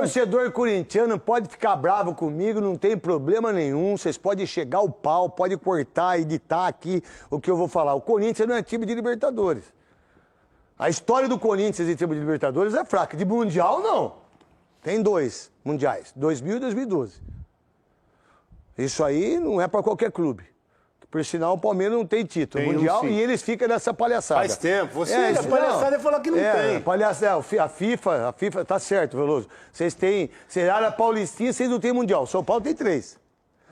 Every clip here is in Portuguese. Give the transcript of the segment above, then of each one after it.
Torcedor corintiano pode ficar bravo comigo, não tem problema nenhum. Vocês podem chegar o pau, pode cortar, editar aqui o que eu vou falar. O Corinthians não é time de Libertadores. A história do Corinthians em time de Libertadores é fraca. De Mundial, não. Tem 2 mundiais, 2000 e 2012. Isso aí não é para qualquer clube. Por sinal, o Palmeiras não tem título mundial e eles ficam nessa palhaçada. Faz tempo. Você, a palhaçada, falou que não tem. A FIFA, tá certo, Veloso. Vocês era paulistinha, vocês não têm mundial. São Paulo tem 3.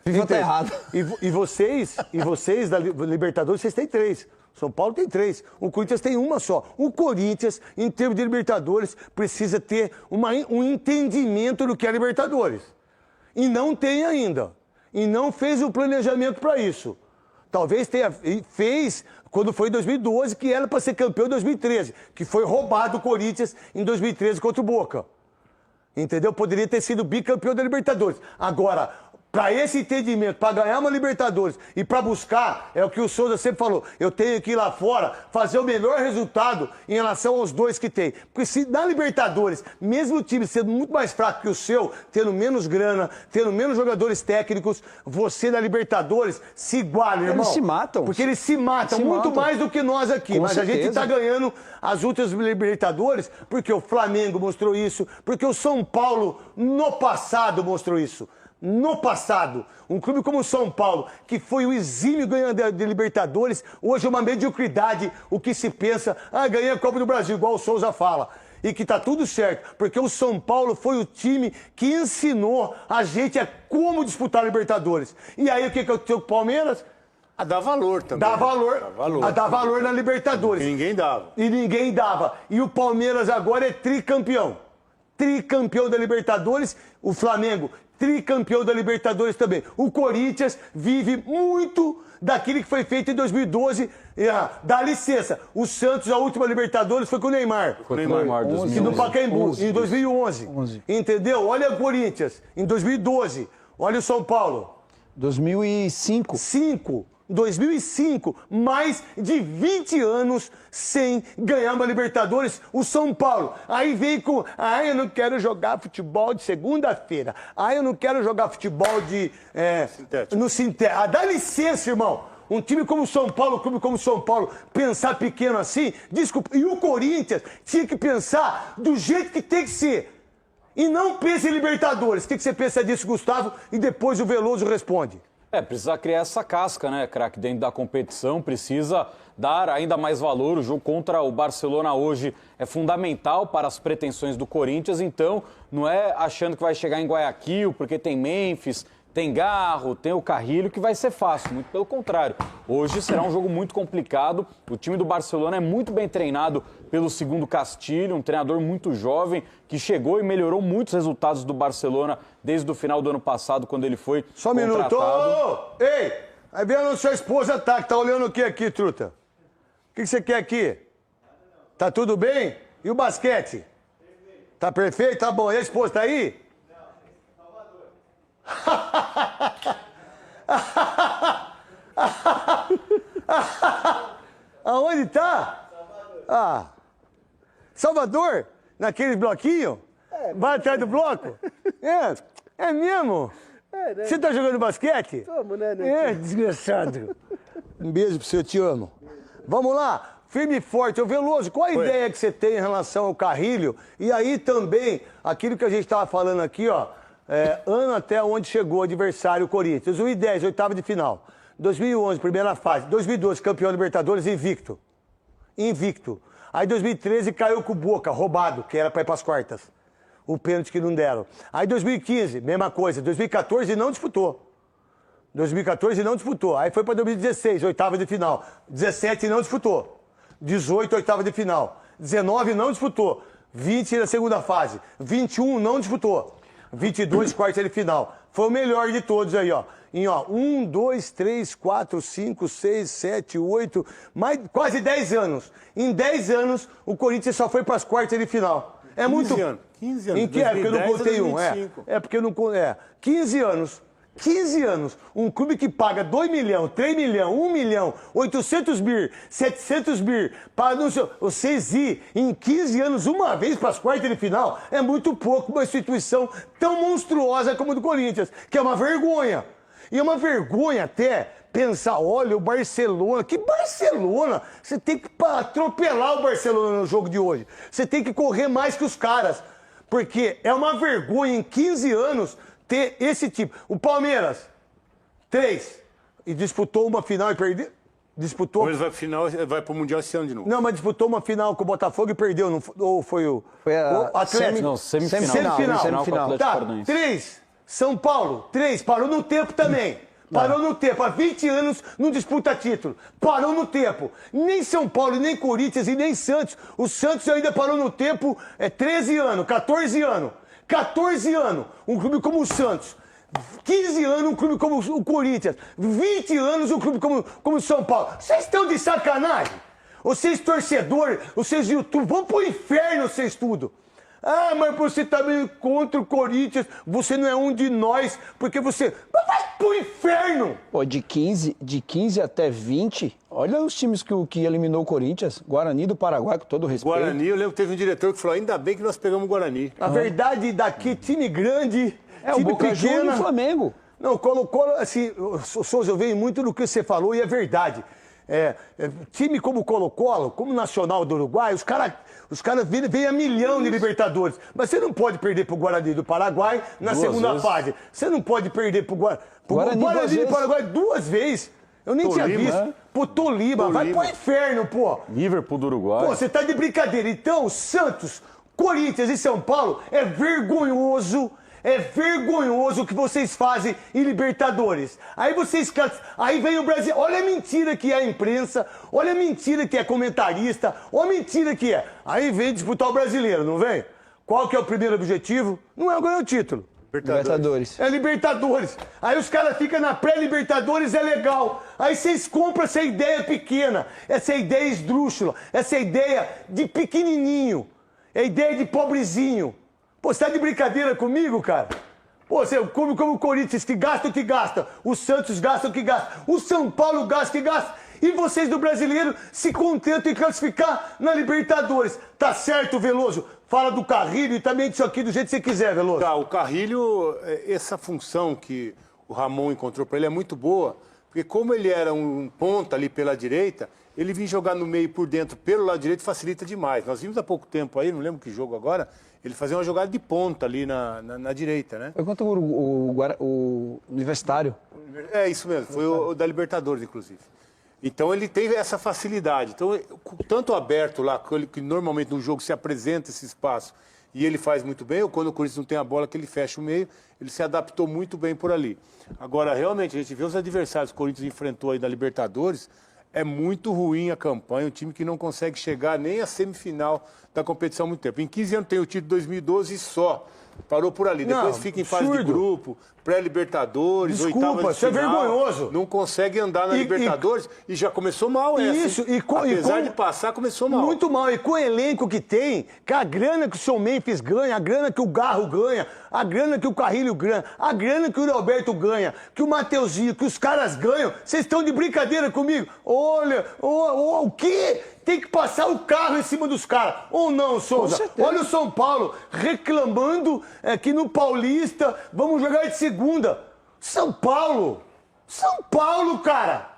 FIFA tá errado. E vocês da Libertadores, vocês têm 3. São Paulo tem 3. O Corinthians tem uma só. O Corinthians, em termos de Libertadores, precisa ter um entendimento do que é Libertadores. E não tem ainda. E não fez o planejamento para isso. Talvez fez quando foi em 2012, que era para ser campeão em 2013, que foi roubado o Corinthians em 2013 contra o Boca. Entendeu? Poderia ter sido bicampeão da Libertadores. Agora, para esse entendimento, para ganhar uma Libertadores e para buscar, é o que o Souza sempre falou, eu tenho que ir lá fora fazer o melhor resultado em relação aos 2 que tem. Porque se na Libertadores, mesmo o time sendo muito mais fraco que o seu, tendo menos grana, tendo menos jogadores técnicos, você na Libertadores se iguala, irmão. Eles se matam. Porque eles se matam muito mais do que nós aqui. Mas a gente está ganhando as últimas Libertadores porque o Flamengo mostrou isso, porque o São Paulo no passado mostrou isso. No passado, um clube como o São Paulo, que foi o exímio ganhador de Libertadores, hoje é uma mediocridade o que se pensa, ganhei a Copa do Brasil, igual o Souza fala. E que tá tudo certo, porque o São Paulo foi o time que ensinou a gente a como disputar a Libertadores. E aí o que eu tenho com o Palmeiras? A dar valor também. Dá valor na Libertadores. E ninguém dava. E o Palmeiras agora é tricampeão. Tricampeão da Libertadores, o Flamengo tricampeão da Libertadores também. O Corinthians vive muito daquilo que foi feito em 2012. Dá licença, o Santos, a última Libertadores, foi com o Neymar. Com o Neymar, 2011. No Pacaembu, em 2011. Entendeu? Olha o Corinthians, em 2012. Olha o São Paulo. 2005. 2005, mais de 20 anos sem ganhar uma Libertadores, o São Paulo. Aí vem com, eu não quero jogar futebol de segunda-feira. Eu não quero jogar futebol de... sintético. No sintético. Dá licença, irmão. Um time como o São Paulo, pensar pequeno assim, desculpa. E o Corinthians tinha que pensar do jeito que tem que ser. E não pensa em Libertadores. O que você pensa disso, Gustavo? E depois o Veloso responde. Precisa criar essa casca, né, craque, dentro da competição, precisa dar ainda mais valor. O jogo contra o Barcelona hoje é fundamental para as pretensões do Corinthians, então não é achando que vai chegar em Guayaquil, porque tem Memphis, tem Garro, tem o Carrilho, que vai ser fácil, muito pelo contrário. Hoje será um jogo muito complicado, o time do Barcelona é muito bem treinado pelo segundo Castilho, um treinador muito jovem, que chegou e melhorou muitos resultados do Barcelona desde o final do ano passado, quando ele foi Só um contratado. minuto! Ei! Aí vem a sua esposa, que tá olhando o que aqui, truta? O que você quer aqui? Tá tudo bem? E o basquete? Tá perfeito? Tá bom. E a esposa tá aí? Aonde tá? Salvador? Naquele bloquinho? Vai atrás do bloco? É mesmo? Né? Você tá jogando basquete? Tamo, né? Desgraçado. Um beijo pro você, eu te amo. Vamos lá, firme e forte. Ô Veloso, qual a ideia que você tem em relação ao Carrilho? E aí também, aquilo que a gente tava falando aqui, ano até onde chegou o adversário, o Corinthians. 2010, oitava de final. 2011, primeira fase. 2012, campeão Libertadores, invicto. Aí 2013 caiu com o Boca, roubado, que era para ir para as quartas. O pênalti que não deram. Aí 2015, mesma coisa. 2014 não disputou. Aí foi para 2016, oitava de final. 17 não disputou. 18, oitava de final. 19 não disputou. 20 na segunda fase. 21 não disputou. 22, quarta de final. Foi o melhor de todos aí, Em 1, 2, 3, 4, 5, 6, 7, 8, quase 10 anos. Em 10 anos, o Corinthians só foi para as quartas de final. É 15 muito. anos. 15 anos. Em que época eu não contei um? É porque eu não. 15 anos. 15 anos, um clube que paga 2 milhões, 3 milhões, 1 milhão, 800 bir, 700 bir, para vocês ir em 15 anos uma vez para as quartas de final, é muito pouco uma instituição tão monstruosa como a do Corinthians, que é uma vergonha. E é uma vergonha até pensar, olha, o Barcelona, que Barcelona? Você tem que atropelar o Barcelona no jogo de hoje. Você tem que correr mais que os caras, porque é uma vergonha em 15 anos ter esse tipo. O Palmeiras, 3, e disputou uma final e perdeu. Disputou. O Palmeiras vai pro Mundial esse ano de novo. Não, mas disputou uma final com o Botafogo e perdeu, não foi, ou foi o Atlético? Semifinal. Tá, 3, São Paulo, 3, parou no tempo também. Parou no tempo, há 20 anos não disputa título. Parou no tempo. Nem São Paulo, nem Corinthians e nem Santos. O Santos ainda parou no tempo 13 anos, 14 anos. 14 anos, um clube como o Santos. 15 anos, um clube como o Corinthians. 20 anos, um clube como o São Paulo. Vocês estão de sacanagem? Vocês torcedores, vocês YouTube, vão pro inferno vocês tudo. Ah, mas você também contra o Corinthians, você não é um de nós, porque você... Vai pro inferno! Pô, de 15 até 20, olha os times que eliminou o Corinthians. Guarani do Paraguai, com todo respeito. Guarani, eu lembro que teve um diretor que falou, ainda bem que nós pegamos o Guarani. Na verdade, daqui, time grande, time o Boca pequeno... Juniors e o Flamengo. Não, Colo-Colo, assim, Souza, eu venho muito do que você falou e é verdade. Time como Colo-Colo, como Nacional do Uruguai, os caras vêm a milhão de Libertadores. Mas você não pode perder pro Guarani do Paraguai na segunda fase. Você não pode perder pro Guarani do Paraguai 2 vezes. Eu nem tinha visto. Pô, Tolima, vai pro inferno, pô. Liverpool do Uruguai. Pô, você tá de brincadeira. Então, Santos, Corinthians e São Paulo é vergonhoso. É vergonhoso o que vocês fazem em Libertadores. Aí vem o Brasil. Olha a mentira que é a imprensa, olha a mentira que é comentarista, olha a mentira que é. Aí vem disputar o brasileiro, não vem? Qual que é o primeiro objetivo? Não é ganhar o título. Libertadores. É Libertadores. Aí os caras ficam na pré-Libertadores, é legal. Aí vocês compram essa ideia pequena, essa ideia esdrúxula, essa ideia de pequenininho, é ideia de pobrezinho. Pô, você tá de brincadeira comigo, cara? Pô, você come como o Corinthians, que gasta o que gasta. O Santos gasta o que gasta. O São Paulo gasta o que gasta. E vocês do brasileiro se contentam em classificar na Libertadores. Tá certo, Veloso? Fala do Carrilho e também disso aqui do jeito que você quiser, Veloso. Tá, o Carrilho, essa função que o Ramon encontrou para ele é muito boa, porque como ele era um ponta ali pela direita, ele vir jogar no meio por dentro pelo lado direito facilita demais. Nós vimos há pouco tempo aí, não lembro que jogo agora, ele fazia uma jogada de ponta ali na direita, né? Foi contra o Universitário. É isso mesmo, foi o da Libertadores, inclusive. Então ele teve essa facilidade. Então, tanto aberto lá, que normalmente no jogo se apresenta esse espaço e ele faz muito bem, ou quando o Corinthians não tem a bola, que ele fecha o meio, ele se adaptou muito bem por ali. Agora, realmente, a gente vê os adversários que o Corinthians enfrentou aí na Libertadores, é muito ruim a campanha, um time que não consegue chegar nem à semifinal da competição há muito tempo. Em 15 anos tem o título de 2012 e só. Parou por ali. Depois fica em fase de grupo, pré-Libertadores, oitava de final. Isso é vergonhoso. Não consegue andar na Libertadores e já começou mal essa. Isso, apesar de passar, começou mal. Muito mal. E com o elenco que tem, com a grana que o seu Memphis ganha, a grana que o Garro ganha, a grana que o Carrilho ganha, a grana que o Roberto ganha, que o Mateuzinho, que os caras ganham, vocês estão de brincadeira comigo? Olha, o quê? Tem que passar o carro em cima dos caras. Ou não, Souza? Olha o São Paulo reclamando que no Paulista vamos jogar de segunda. São Paulo, cara.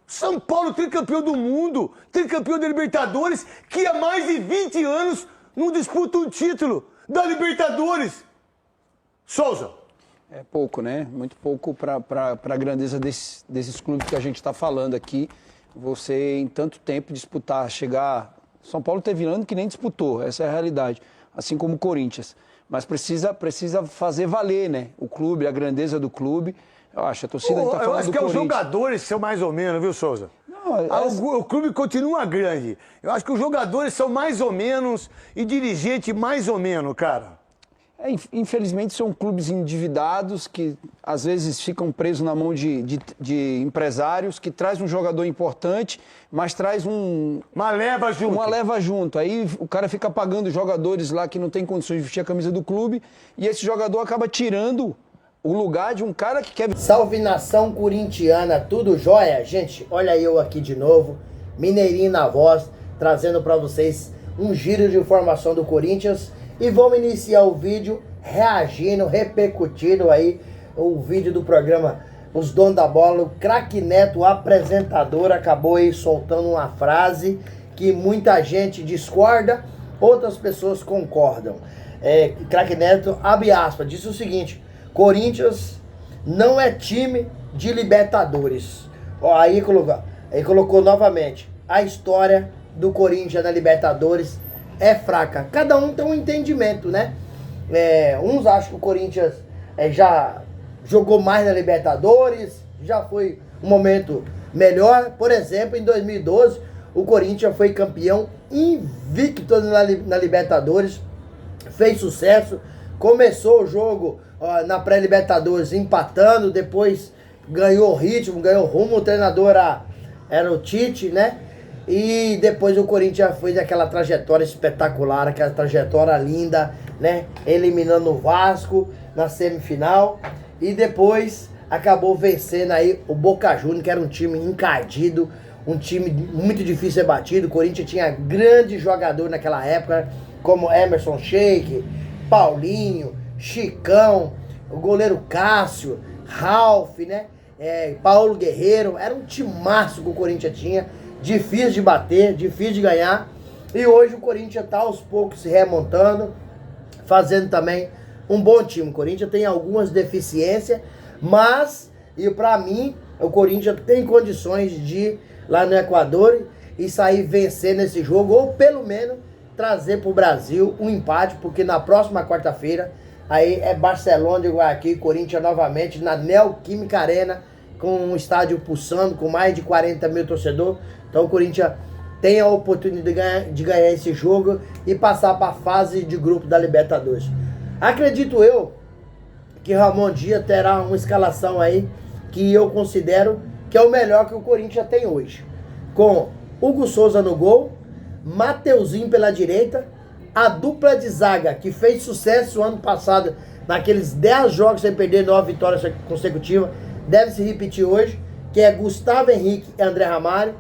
São Paulo, tricampeão do mundo, tricampeão da Libertadores, que há mais de 20 anos não disputa um título da Libertadores. Souza. É pouco, né? Muito pouco para a grandeza desses clubes que a gente está falando aqui. Você, em tanto tempo, disputar, chegar... São Paulo teve ano que nem disputou, essa é a realidade. Assim como o Corinthians. Mas precisa fazer valer, né? O clube, a grandeza do clube. Eu acho, a torcida está falando do Corinthians. Eu acho que os jogadores são mais ou menos, viu, Souza? Não, o clube continua grande. Eu acho que os jogadores são mais ou menos e dirigente mais ou menos, cara. Infelizmente são clubes endividados que às vezes ficam presos na mão de empresários que traz um jogador importante, mas traz uma leva junto. Aí o cara fica pagando jogadores lá que não tem condições de vestir a camisa do clube e esse jogador acaba tirando o lugar de um cara que quer... Salve nação corintiana, tudo jóia? Gente, olha eu aqui de novo, Mineirinho na voz, trazendo para vocês um giro de informação do Corinthians. E vamos iniciar o vídeo reagindo, repercutindo aí o vídeo do programa Os Donos da Bola. O Craque Neto, o apresentador, acabou aí soltando uma frase que muita gente discorda, outras pessoas concordam. Craque Neto, abre aspas, disse o seguinte: Corinthians não é time de Libertadores. Ó, aí colocou novamente: a história do Corinthians na Libertadores é fraca. Cada um tem um entendimento, né? Uns acham que o Corinthians já jogou mais na Libertadores, já foi um momento melhor. Por exemplo, em 2012, o Corinthians foi campeão invicto na Libertadores, fez sucesso, começou o jogo na pré-Libertadores empatando, depois ganhou ritmo, ganhou rumo, o treinador era o Tite, né? E depois o Corinthians fez aquela trajetória espetacular, aquela trajetória linda, né? Eliminando o Vasco na semifinal. E depois acabou vencendo aí o Boca Juniors, que era um time encardido, um time muito difícil de ser batido. O Corinthians tinha grandes jogadores naquela época, como Emerson Sheik, Paulinho, Chicão, o goleiro Cássio, Ralf, né? Paulo Guerreiro. Era um timaço que o Corinthians tinha, difícil de bater, difícil de ganhar. E hoje o Corinthians está aos poucos se remontando, fazendo também um bom time. O Corinthians tem algumas deficiências, mas, e para mim, o Corinthians tem condições de ir lá no Equador e sair vencendo esse jogo, ou pelo menos trazer para o Brasil um empate, porque na próxima quarta-feira aí é Barcelona de Guayaquil, Corinthians novamente na Neoquímica Arena, com um estádio pulsando, com mais de 40 mil torcedores. Então o Corinthians tem a oportunidade de ganhar esse jogo e passar para a fase de grupo da Libertadores. Acredito eu que Ramon Dias terá uma escalação aí que eu considero que é o melhor que o Corinthians tem hoje, com Hugo Souza no gol, Mateuzinho pela direita, a dupla de zaga que fez sucesso ano passado naqueles 10 jogos sem perder 9 vitórias consecutivas, deve se repetir hoje, que é Gustavo Henrique e André Ramalho.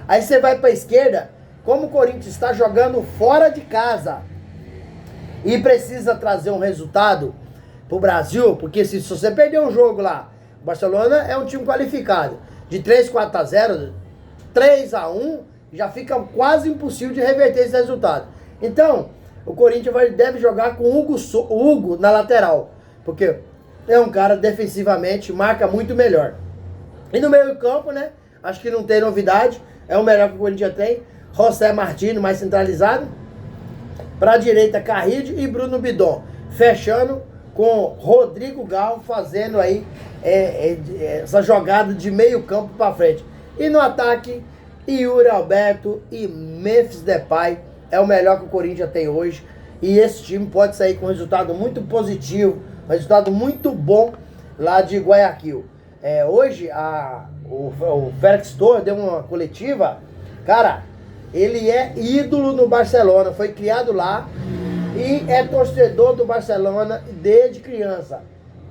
Aí você vai para a esquerda, como o Corinthians está jogando fora de casa e precisa trazer um resultado pro Brasil, porque se você perder um jogo lá, o Barcelona é um time qualificado, de 3-4-0, 3-1, já fica quase impossível de reverter esse resultado. Então, o Corinthians deve jogar com o Hugo na lateral, porque é um cara defensivamente, marca muito melhor. E no meio do campo, né, acho que não tem novidade, é o melhor que o Corinthians tem, José Martino mais centralizado, para a direita Carrillo e Bruno Bidon, fechando com Rodrigo Gal fazendo aí essa jogada de meio campo para frente. E no ataque, Yuri Alberto e Memphis Depay é o melhor que o Corinthians tem hoje. E esse time pode sair com um resultado muito positivo, um resultado muito bom lá de Guayaquil. Hoje o Félix Torres deu uma coletiva, cara, ele é ídolo no Barcelona, foi criado lá e é torcedor do Barcelona desde criança.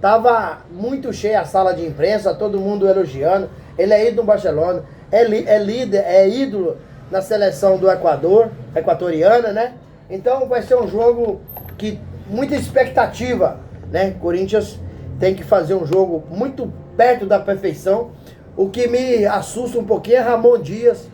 Tava muito cheia a sala de imprensa, todo mundo elogiando. Ele é ídolo no Barcelona, é líder, é ídolo na seleção do Equador, equatoriana, né? Então vai ser um jogo que muita expectativa, né? Corinthians tem que fazer um jogo muito perto da perfeição. O que me assusta um pouquinho é Ramon Dias.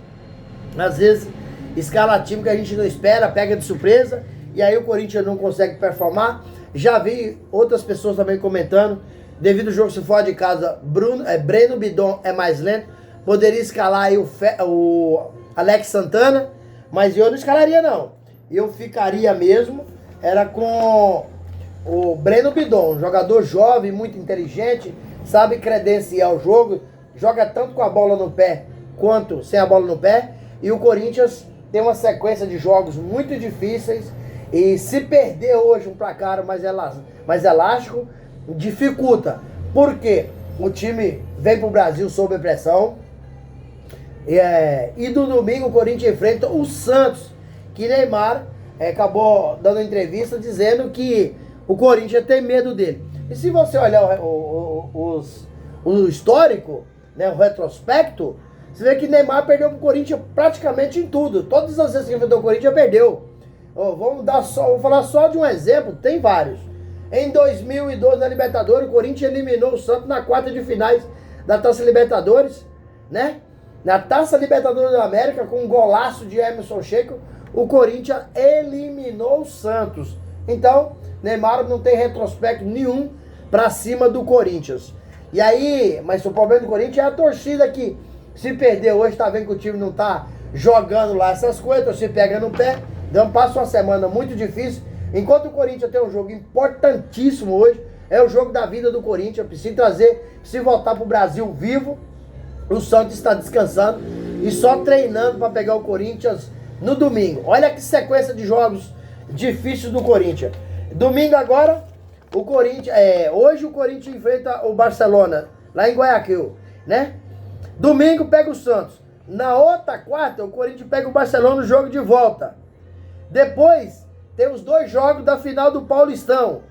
Às vezes escala time que a gente não espera, pega de surpresa, e aí o Corinthians não consegue performar. Já vi outras pessoas também comentando, devido ao jogo se fora de casa, Breno Bidon é mais lento, poderia escalar aí o Alex Santana, mas eu não escalaria não. Eu ficaria mesmo, era com o Breno Bidon, um jogador jovem, muito inteligente, sabe credenciar o jogo, joga tanto com a bola no pé quanto sem a bola no pé, e o Corinthians tem uma sequência de jogos muito difíceis, e se perder hoje um placar mais elástico, dificulta. Por quê? O time vem pro Brasil sob pressão, e no domingo o Corinthians enfrenta o Santos, que Neymar acabou dando entrevista dizendo que o Corinthians tem medo dele. E se você olhar o histórico, né, o retrospecto, você vê que Neymar perdeu pro Corinthians praticamente em tudo. Todas as vezes que enfrentou o Corinthians, perdeu. Vou falar só de um exemplo, tem vários. Em 2012, na Libertadores, o Corinthians eliminou o Santos na quarta de finais da Taça Libertadores, né? Na Taça Libertadores da América, com um golaço de Emerson Sheik, o Corinthians eliminou o Santos. Então, Neymar não tem retrospecto nenhum pra cima do Corinthians. E aí, mas o problema do Corinthians é a torcida que se perder hoje, tá vendo que o time não tá jogando lá essas coisas, se pega no pé, então passa uma semana muito difícil. Enquanto o Corinthians tem um jogo importantíssimo hoje, é o jogo da vida do Corinthians, precisa voltar pro Brasil vivo. O Santos está descansando e só treinando para pegar o Corinthians no domingo. Olha que sequência de jogos difíceis do Corinthians. Domingo agora, hoje o Corinthians enfrenta o Barcelona, lá em Guayaquil, né? Domingo pega o Santos. Na outra quarta, o Corinthians pega o Barcelona no jogo de volta. Depois, tem os 2 jogos da final do Paulistão.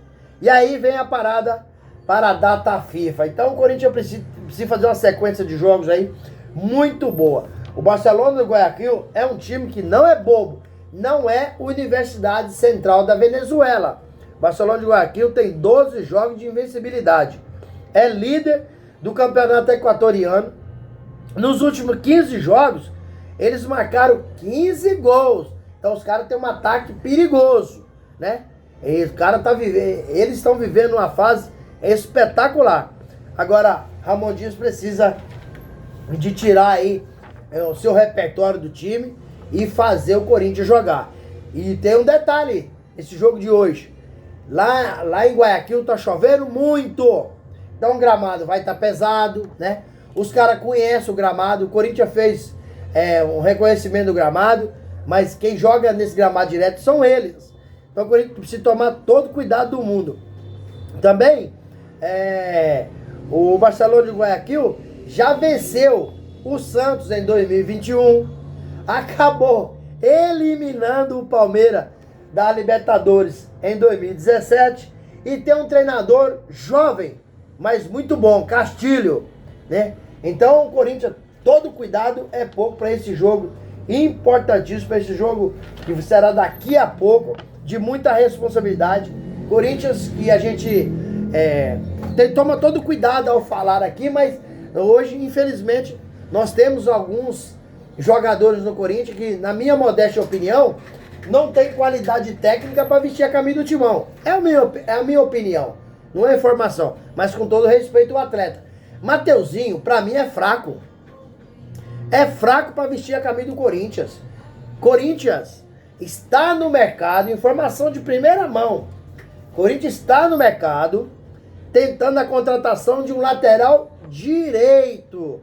E aí vem a parada para a data FIFA. Então o Corinthians precisa fazer uma sequência de jogos aí muito boa. O Barcelona do Guayaquil é um time que não é bobo. Não é Universidade Central da Venezuela. O Barcelona de Guayaquil tem 12 jogos de invencibilidade. É líder do campeonato equatoriano. Nos últimos 15 jogos, eles marcaram 15 gols. Então os caras têm um ataque perigoso, né? Eles estão vivendo uma fase espetacular. Agora, Ramon Dias precisa de tirar aí o seu repertório do time e fazer o Corinthians jogar. E tem um detalhe, esse jogo de hoje. Lá em Guayaquil tá chovendo muito. Então o gramado vai estar pesado, né? Os caras conhecem o gramado. O Corinthians fez um reconhecimento do gramado, mas quem joga nesse gramado direto são eles. Então o Corinthians precisa tomar todo o cuidado do mundo. Também, o Barcelona de Guayaquil já venceu o Santos em 2021. Acabou eliminando o Palmeiras da Libertadores em 2017. E tem um treinador jovem, mas muito bom, Castilho, né? Então o Corinthians, todo cuidado é pouco para esse jogo importantíssimo, para esse jogo que será daqui a pouco, de muita responsabilidade. Corinthians, que a gente toma todo cuidado ao falar aqui, mas hoje, infelizmente, nós temos alguns jogadores no Corinthians que, na minha modesta opinião, não tem qualidade técnica para vestir a camisa do Timão. É a minha opinião, não é informação, mas com todo respeito ao atleta. Mateuzinho, para mim, é fraco. É fraco para vestir a camisa do Corinthians. Corinthians está no mercado, informação de primeira mão. Corinthians está no mercado tentando a contratação de um lateral direito.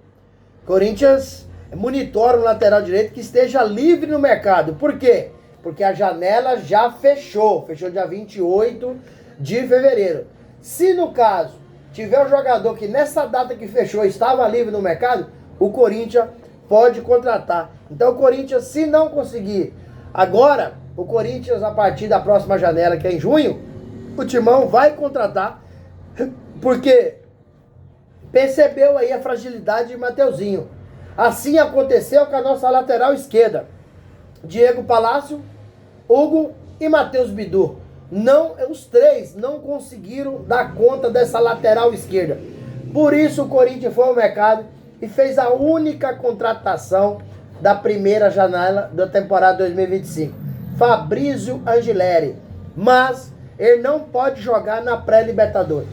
Corinthians monitora um lateral direito que esteja livre no mercado. Por quê? Porque a janela já fechou. Fechou dia 28 de fevereiro. Se no caso tiver um jogador que nessa data que fechou estava livre no mercado, o Corinthians pode contratar. Então o Corinthians, se não conseguir agora, o Corinthians, a partir da próxima janela, que é em junho, o Timão vai contratar, porque percebeu aí a fragilidade de Mateuzinho. Assim aconteceu com a nossa lateral esquerda. Diego Palácio, Hugo e Matheus Bidu. Os três não conseguiram dar conta dessa lateral esquerda. Por isso o Corinthians foi ao mercado e fez a única contratação da primeira janela da temporada 2025. Fabrício Angileri. Mas ele não pode jogar na pré-Libertadores.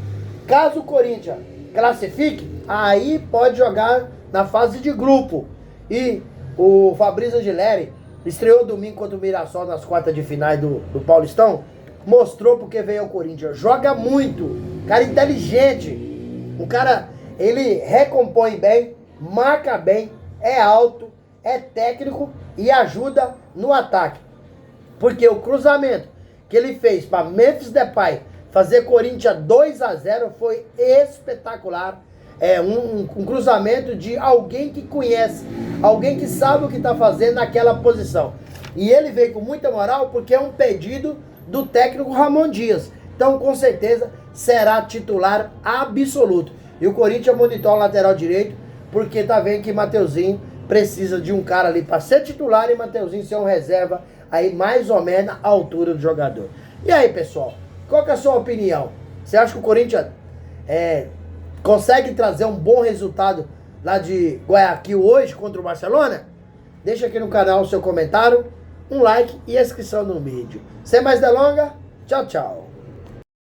Caso o Corinthians classifique, aí pode jogar na fase de grupo. E o Fabrício Angileri estreou domingo contra o Mirassol nas quartas de finais do Paulistão. Mostrou porque veio ao Corinthians. Joga muito. Cara inteligente. O cara, ele recompõe bem, marca bem, é alto, é técnico e ajuda no ataque. Porque o cruzamento que ele fez para Memphis Depay fazer Corinthians 2-0 foi espetacular. É um cruzamento de alguém que conhece, alguém que sabe o que está fazendo naquela posição. E ele veio com muita moral porque é um pedido do técnico Ramon Dias. Então, com certeza, será titular absoluto. E o Corinthians monitora o lateral direito, porque tá vendo que Mateuzinho precisa de um cara ali para ser titular e Mateuzinho ser um reserva aí mais ou menos à altura do jogador. E aí, pessoal, qual que é a sua opinião? Você acha que o Corinthians consegue trazer um bom resultado lá de Guayaquil hoje contra o Barcelona? Deixa aqui no canal o seu comentário, um like e a inscrição no vídeo. Sem mais delongas, tchau, tchau.